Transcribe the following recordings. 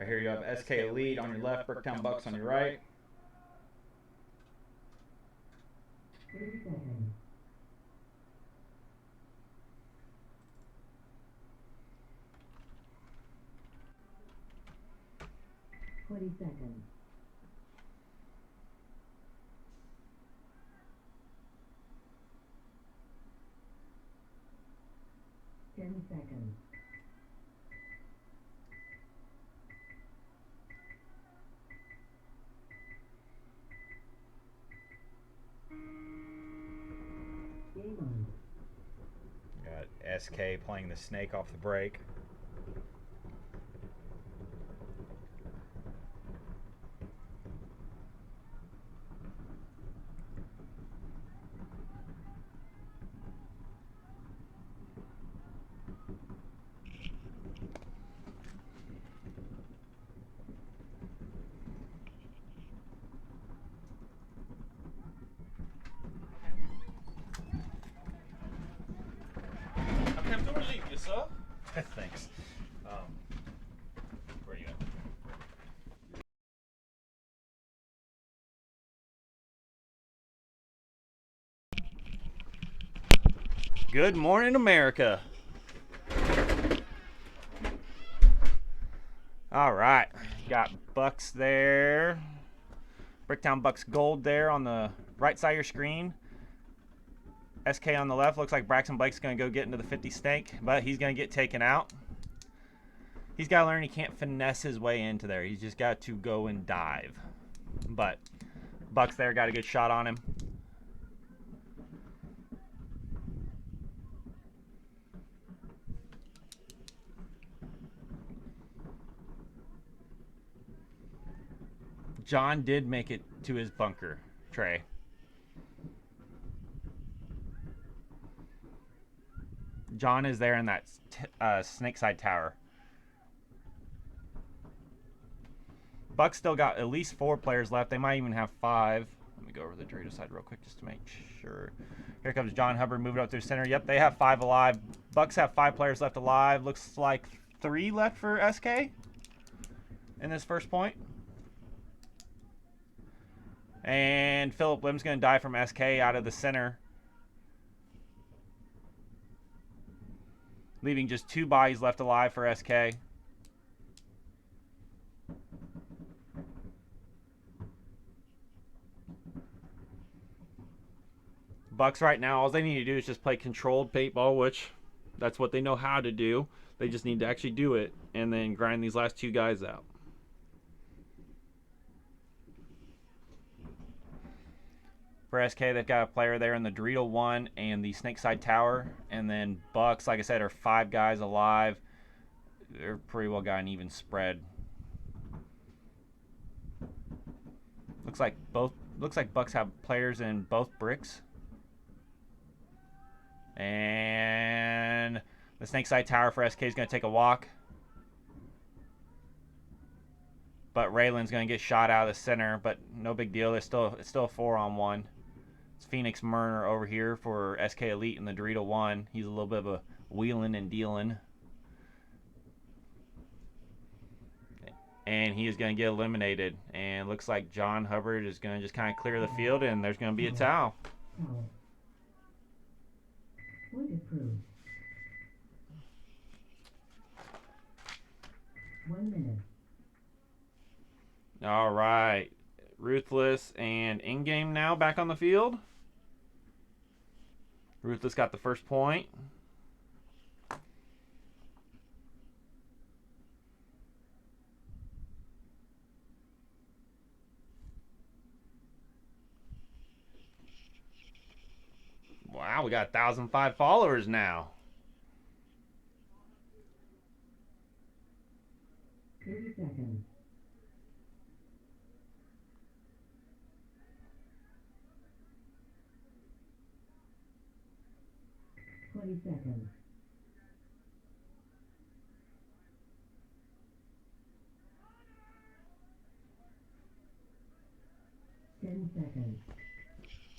Right here you have SK Elite on your left, Bricktown Bucks on your right. 30 seconds. 20 seconds. 10 seconds. Game on. Got SK playing the snake off the break. Yes, sir. Thanks. Where are you at? Good morning, America. All right, got Bucks there. Bricktown Bucks gold there on the right side of your screen. SK on the left. Looks like Braxton Blake's going to go get into the 50 snake, but he's going to get taken out. He's got to learn he can't finesse his way into there. He's just got to go and dive. But Bucks there got a good shot on him. John did make it to his bunker, Trey. John is there in that snake side tower. Bucks still got at least 4 players left. They might even have 5. Let me go over the Dorito side real quick just to make sure. Here comes John Hubbard moving up through center. Yep, they have 5 alive. Bucks have 5 players left alive. Looks like 3 left for SK in this first point. And Philip Lim's going to die from SK out of the center, leaving just 2 bodies left alive for SK. Bucks right now, all they need to do is just play controlled paintball, which that's what they know how to do. They just need to actually do it and then grind these last 2 guys out. For SK, they've got a player there in the Dorito 1 and the Snakeside Tower. And then Bucks, like I said, are 5 guys alive. They're pretty well got an even spread. Looks like Bucks have players in both bricks. And the Snakeside Tower for SK is going to take a walk. But Raylan's going to get shot out of the center, but no big deal. It's still a 4-on-1. It's Phoenix Murner over here for SK Elite in the Dorito 1. He's a little bit of a wheeling and dealing. And he is going to get eliminated. And looks like John Hubbard is going to just kind of clear the field, and there's going to be a towel. Point approved. 1 minute. All right. Ruthless and EndGame now back on the field. Ruthless got the first point. Wow, we got 1,005 followers now. 30 seconds. 20 seconds. 10 seconds.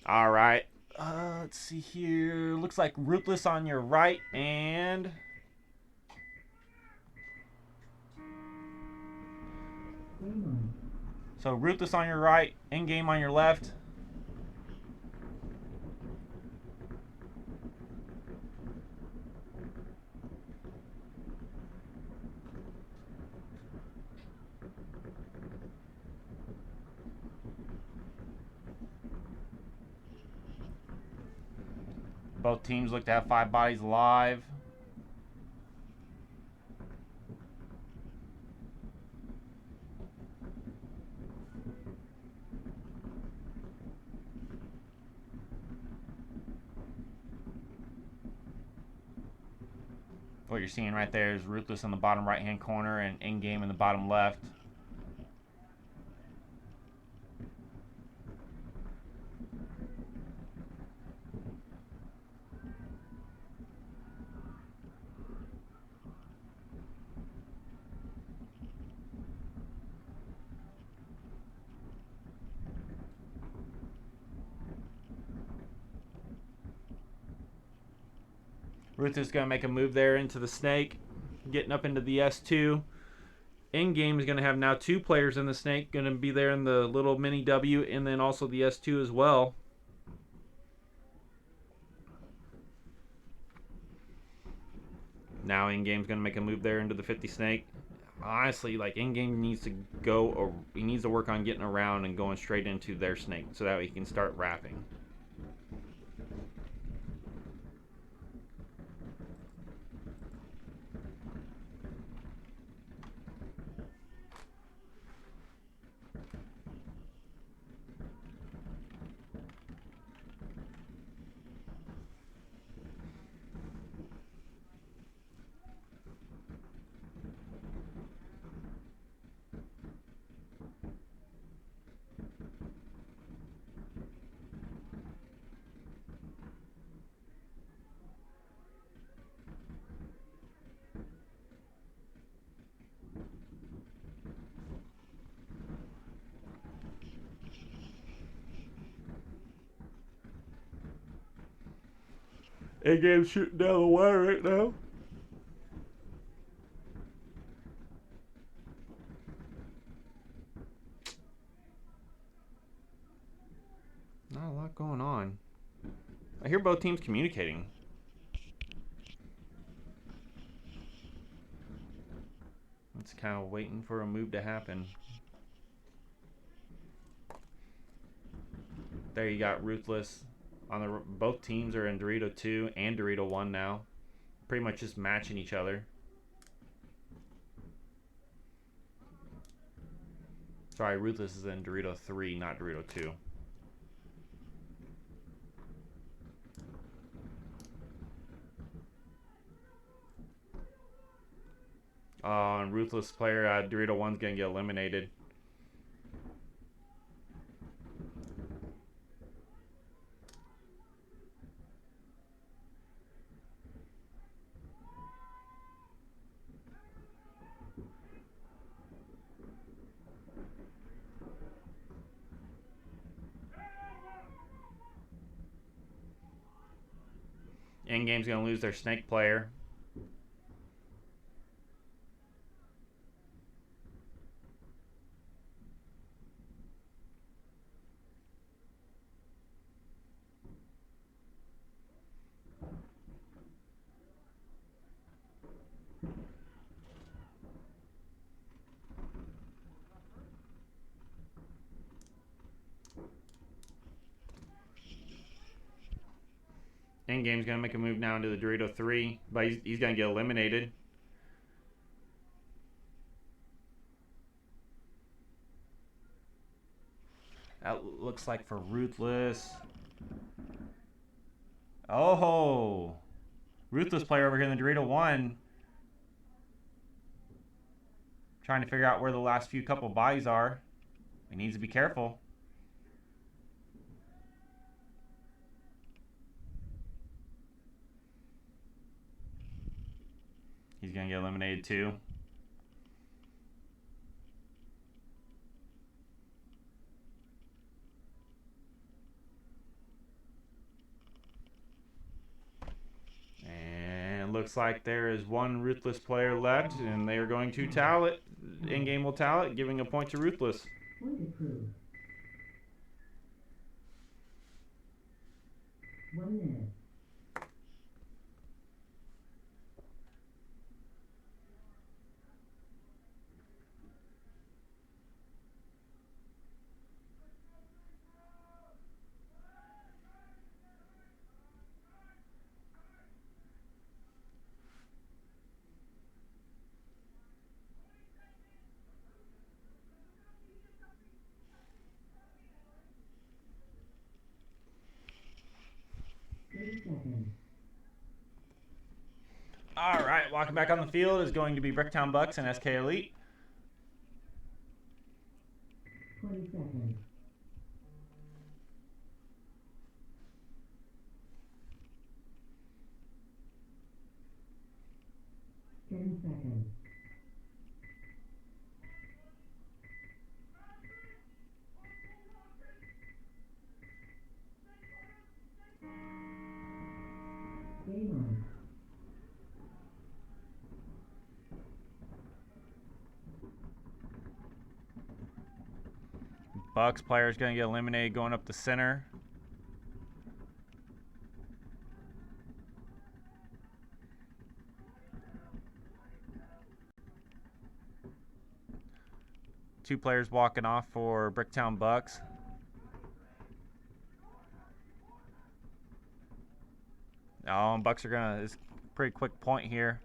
All right. Let's see here. Looks like Ruthless on your right and Game on. So Ruthless on your right, EndGame on your left. Both teams look to have 5 bodies alive. What you're seeing right there is Ruthless in the bottom right hand corner and EndGame in the bottom left. Ruthless is going to make a move there into the snake, getting up into the S2. EndGame is going to have now 2 players in the snake, going to be there in the little mini W and then also the S2 as well. Now EndGame's going to make a move there into the 50 snake. Honestly, like EndGame needs to go, or he needs to work on getting around and going straight into their snake so that he can start wrapping. EndGame's shooting down the wire right now. Not a lot going on. I hear both teams communicating. It's kind of waiting for a move to happen. There you got Ruthless. On the both teams are in Dorito 2 and Dorito 1 now. Pretty much just matching each other. Sorry, Ruthless is in Dorito 3, not Dorito 2. And Ruthless player, Dorito 1's going to get eliminated. EndGame's going to lose their snake player. EndGame's going to make a move now into the Dorito 3, but he's going to get eliminated. That looks like for Ruthless. Oh! Ruthless player over here in the Dorito 1. Trying to figure out where the last few couple bodies are. He needs to be careful. He's going to get eliminated too. And looks like there is one Ruthless player left, and they are going to towel it. In-game will towel it, giving a point to Ruthless. Point approved. 1 minute. All right, walking back on the field is going to be Bricktown Bucks and SK Elite. 20 seconds. Ten seconds. Game on. Bucks player is going to get eliminated going up the center. Two players walking off for Bricktown Bucks. Oh, and Bucks are going to, it's a pretty quick point here.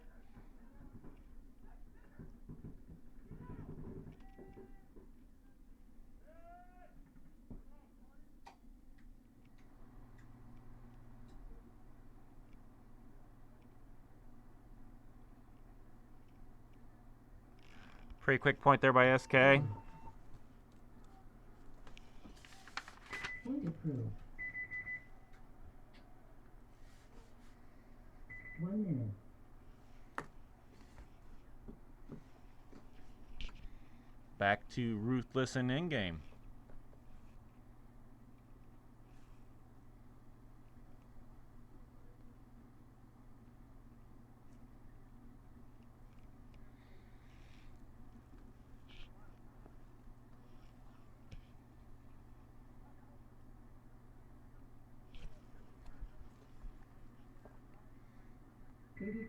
Pretty quick point there by SK. Point approved. 1 minute. Back to Ruthless and in-game.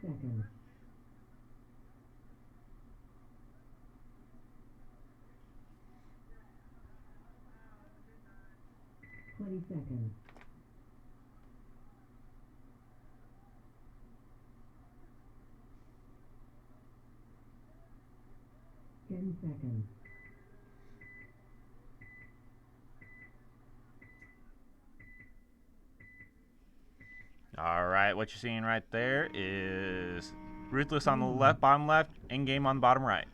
Seconds. 20 seconds. 10 seconds. All right, what you're seeing right there is Ruthless on the left, bottom left, in-game on the bottom right.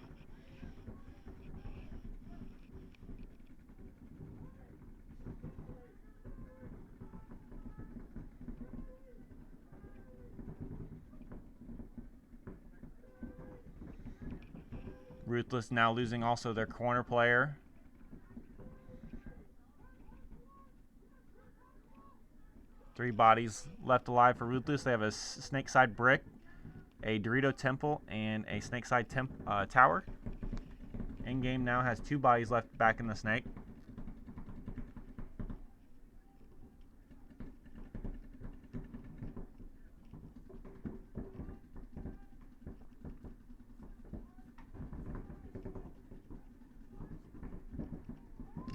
Ruthless now losing also their corner player. Three bodies left alive for Ruthless. They have a snake side brick, a Dorito temple, and a snake side tower. In-game now has two bodies left back in the snake.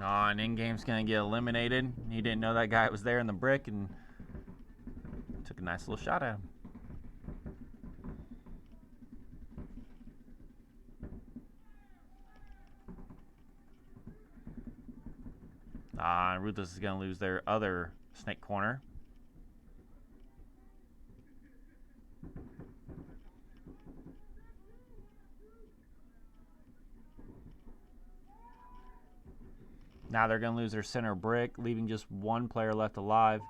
And in-game's going to get eliminated. He didn't know that guy was there in the brick and took a nice little shot at him. Ruthless is going to lose their other snake corner. Now they're going to lose their center brick, leaving just one player left alive.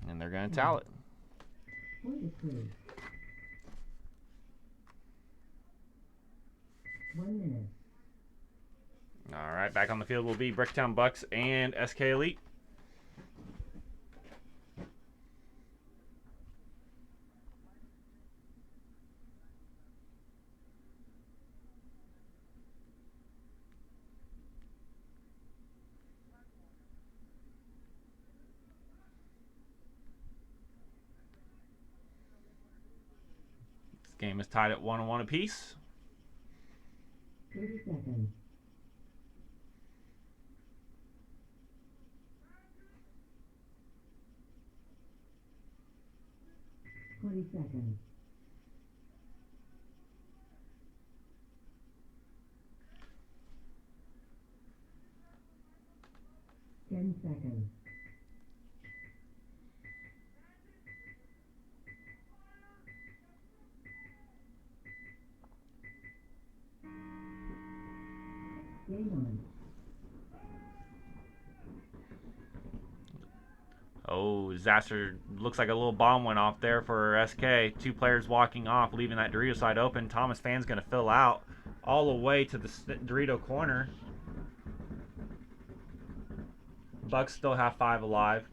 And they're going to towel it. 1 minute. All right, back on the field will be Bricktown Bucks and SK Elite. Game is tied at 1-1 apiece. 30 seconds. 20 seconds. 10 seconds. Game on. Oh, disaster. Looks like a little bomb went off there for SK. 2 players walking off, leaving that Dorito side open. Thomas Fan's going to fill out all the way to the Dorito corner. Bucks still have 5 alive.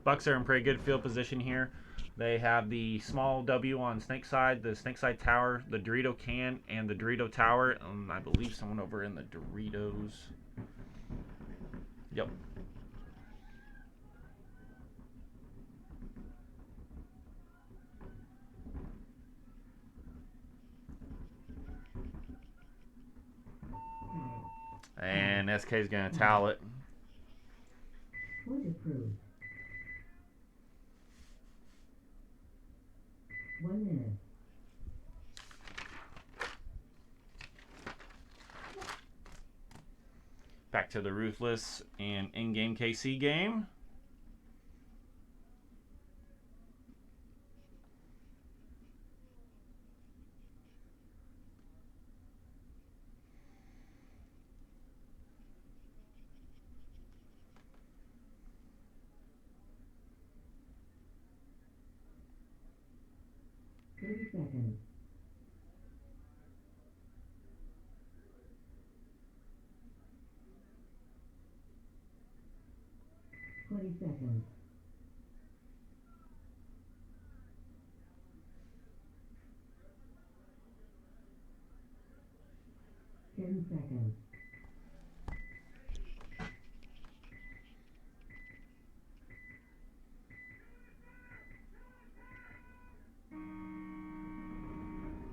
Bucks are in pretty good field position here. They have the small W on Snake side, the Snake side tower, the Dorito can, and the Dorito tower. I believe someone over in the Doritos. Yep. And SK is going to towel it. Point approved. 1 minute. Back to the Ruthless and EndGameKC game. Seconds. 20 seconds. 10 seconds.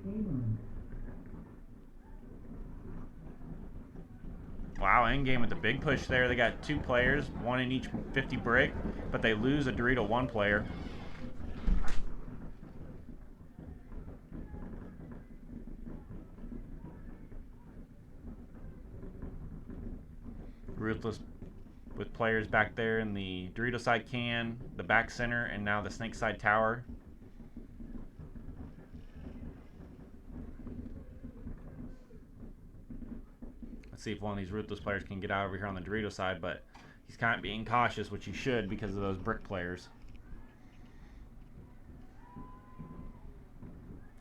1. Wow, endgame with the big push there. They got 2 players, 1 in each 50 brick, but they lose a Dorito 1 player. Ruthless with players back there in the Dorito side can, the back center, and now the Snake side tower. Let's see if one of these Ruthless players can get out over here on the Dorito side, but he's kind of being cautious, which he should because of those brick players.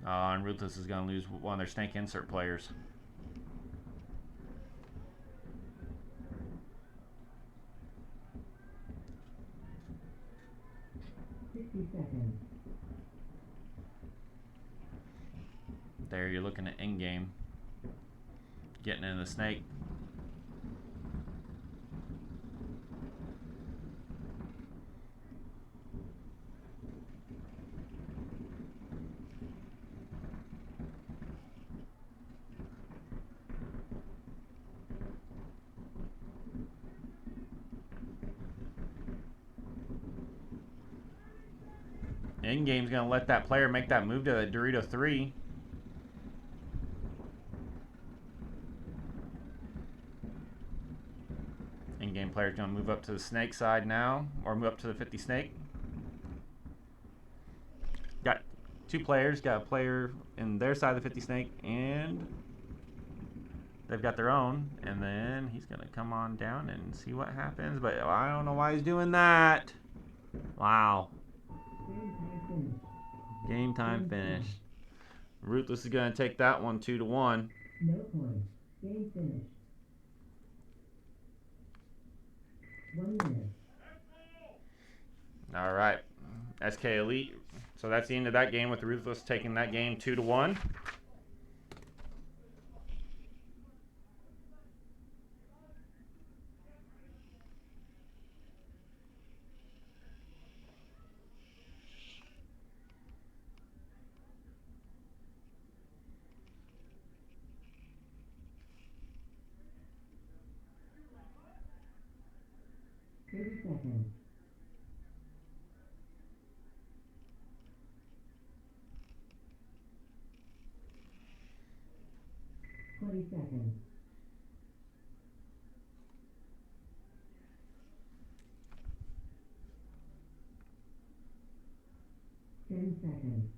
And Ruthless is going to lose one of their Snake insert players. Seconds. There you're looking at endgame. Getting in the Snake. Endgame's going to let that player make that move to the Dorito 3. Endgame player's going to move up to the Snake side now, or move up to the 50 Snake. Got 2 players, got a player in their side of the 50 Snake, and they've got their own. And then he's going to come on down and see what happens, but I don't know why he's doing that. Wow. Game time finished. Ruthless is going to take that one 2-1. No points. Game finished. 1 minute. All right, SK Elite. So that's the end of that game with Ruthless taking that game 2-1. Seconds. 20 seconds. Seconds.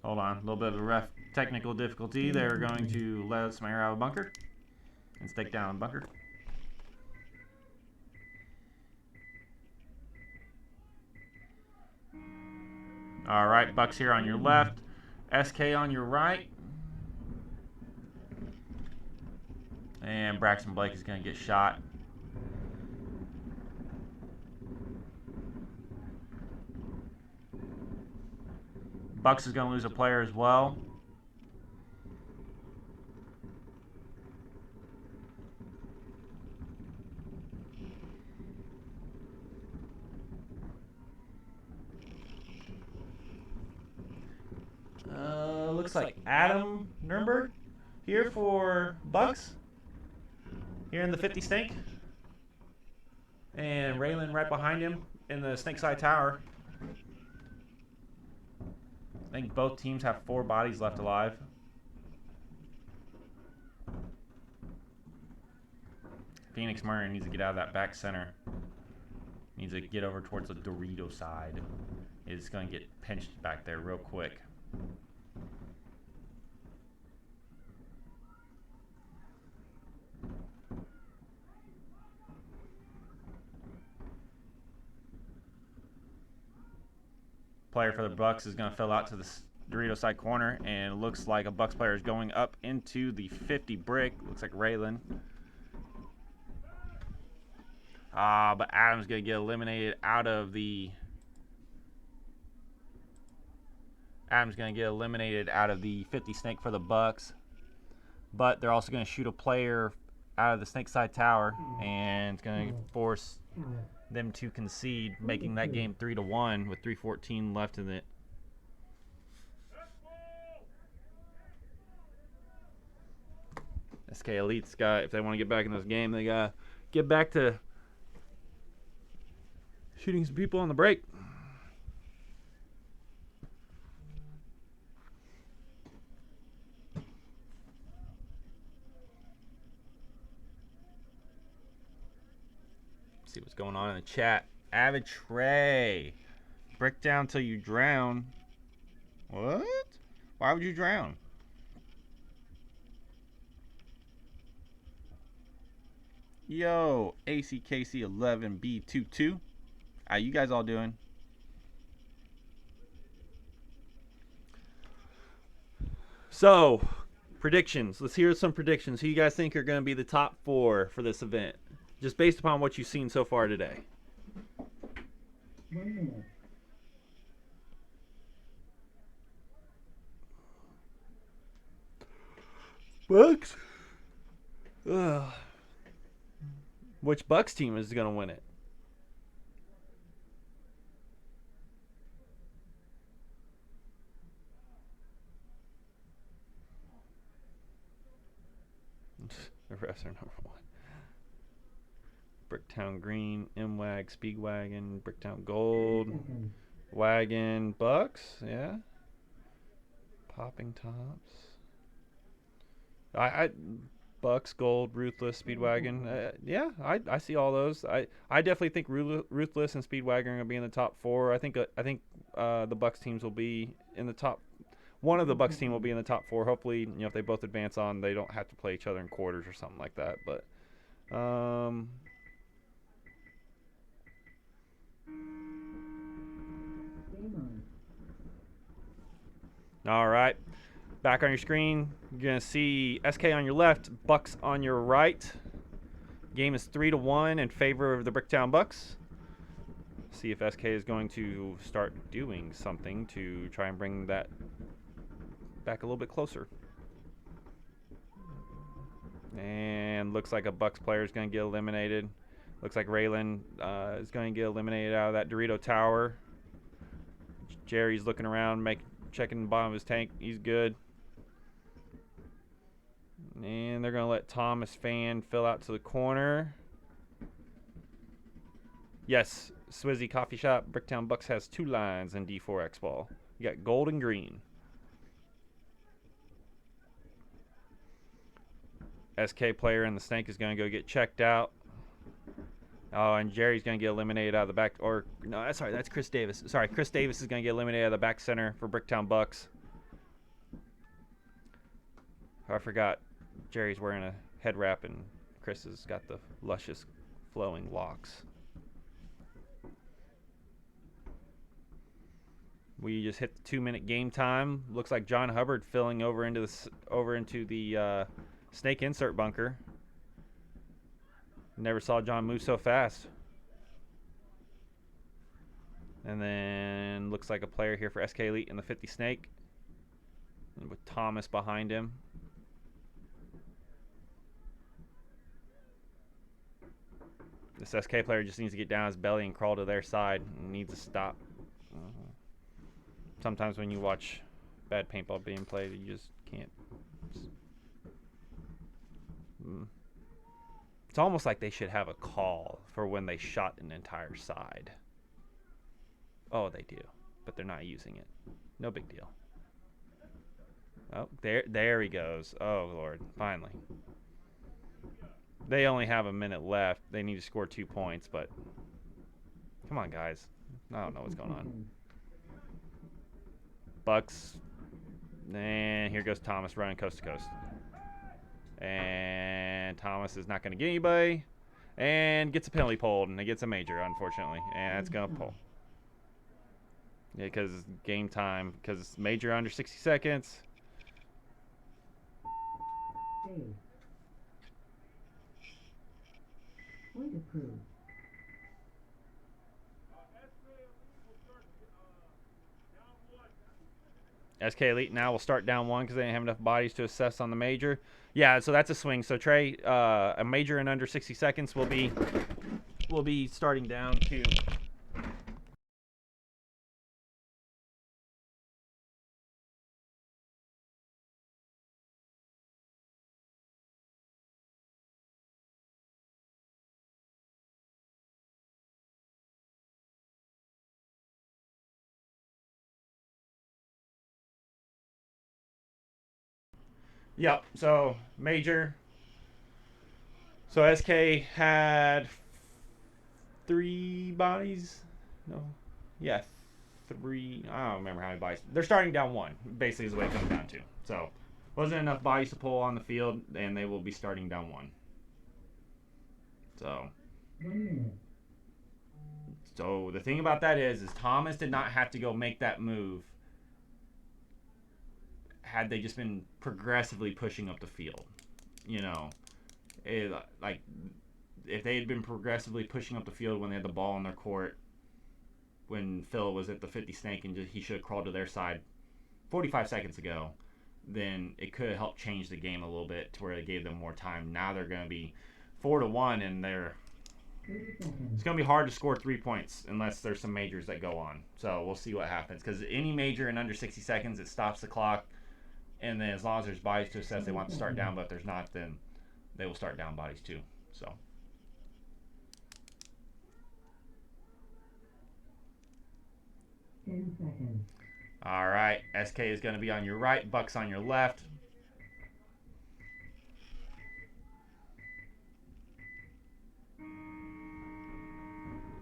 Hold on, a little bit of a ref technical difficulty. They're going to let some air out of the bunker and stake down the bunker. All right, Bucks here on your left, SK on your right. And Braxton Blake is going to get shot. Bucks is going to lose a player as well. Looks like Adam Nuremberg here for Bucks. Here in the 50 snake. And Raylan right behind him in the snake side tower. I think both teams have 4 bodies left alive. Phoenix Murray needs to get out of that back center. Needs to get over towards the Dorito side. It's going to get pinched back there real quick. Player for the Bucks is going to fill out to the Dorito side corner, and it looks like a Bucks player is going up into the 50 brick. Looks like Raylan. But Adam's going to get eliminated out of the... Adam's going to get eliminated out of the 50 snake for the Bucks. But they're also going to shoot a player out of the snake side tower, and it's going to force them to concede, making that game 3-1 with 3:14 left in it. SK Elite's got, if they want to get back in this game, they got to get back to shooting some people on the break. See what's going on in the chat. Avid Trey. Bricktown till you drown. What? Why would you drown? Yo, ACKC11B22. How you guys all doing? So, predictions. Let's hear some predictions. Who you guys think are going to be the top 4 for this event? Just based upon what you've seen so far today. 1 minute. Bucks? Ugh. Which Bucks team is going to win it? The refs are number 1. Bricktown Green, M-Wag, Speedwagon, Bricktown Gold, Wagon, Bucks, yeah. Popping Tops. Bucks, Gold, Ruthless, Speedwagon. Yeah, I see all those. I definitely think Ruthless and Speedwagon are going to be in the top 4. I think the Bucks teams will be in the top. One of the Bucks team will be in the top 4. Hopefully, if they both advance on, they don't have to play each other in quarters or something like that. But all right. Back on your screen, you're going to see SK on your left, Bucks on your right. Game is 3-1 in favor of the Bricktown Bucks. See if SK is going to start doing something to try and bring that back a little bit closer. And looks like a Bucks player is going to get eliminated. Looks like Raylan is going to get eliminated out of that Dorito Tower. Jerry's looking around, checking the bottom of his tank. He's good. And they're going to let Thomas Fan fill out to the corner. Yes, Swizzy Coffee Shop. Bricktown Bucks has 2 lines in D4X ball. You got gold and green. SK player in the snake is going to go get checked out. Oh, and Jerry's going to get eliminated out of the back. Or, no, sorry, that's Chris Davis. Sorry, Chris Davis is going to get eliminated out of the back center for Bricktown Bucks. I forgot Jerry's wearing a head wrap and Chris has got the luscious flowing locks. We just hit the 2-minute game time. Looks like John Hubbard filling over into the snake insert bunker. Never saw John move so fast. And then looks like a player here for SK Elite in the 50 snake. And with Thomas behind him. This SK player just needs to get down his belly and crawl to their side. And needs to stop. Sometimes when you watch bad paintball being played, you just can't. It's almost like they should have a call for when they shot an entire side. Oh, they do, but they're not using it. No big deal. Oh, there he goes. Oh, Lord, finally. They only have a minute left. They need to score 2 points, but come on, guys. I don't know what's going on. Bucks, and here goes Thomas running coast to coast. And Thomas is not going to get anybody, and gets a penalty pulled, and it gets a major, unfortunately, and it's going to pull. Yeah, because game time, because major under 60 seconds. Point approved. SK Elite now will start down 1 because they didn't have enough bodies to assess on the major. Yeah, so that's a swing. So Trey, a major in under 60 seconds will be starting down 2. Yep, so major. So SK had 3 bodies. No. Yeah, 3. I don't remember how many bodies. They're starting down 1, basically is the way it comes down to. So wasn't enough bodies to pull on the field, and they will be starting down 1. So 1 minute. So the thing about that is Thomas did not have to go make that move had they just been progressively pushing up the field. You know, like if they had been progressively pushing up the field when they had the ball in their court, when Phil was at the 50 snake and he should have crawled to their side 45 seconds ago, then it could have helped change the game a little bit to where it gave them more time. Now they're going to be 4-1, and it's going to be hard to score 3 points unless there's some majors that go on. So we'll see what happens, because any major in under 60 seconds, it stops the clock, and then as long as there's bodies to assess, they want to start down, but if there's not, then they will start down bodies too. So 10 seconds. all right, SK is going to be on your right, Bucks on your left.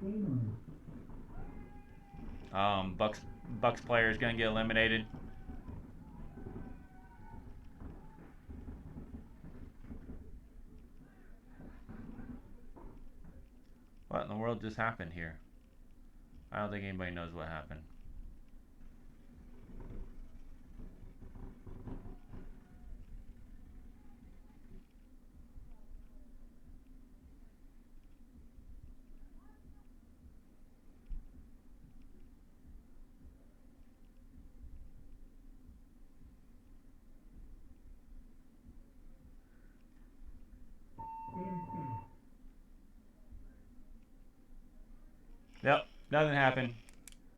Game on. Bucks player is going to get eliminated. What in the world just happened here? I don't think anybody knows what happened. Yep, nothing happened.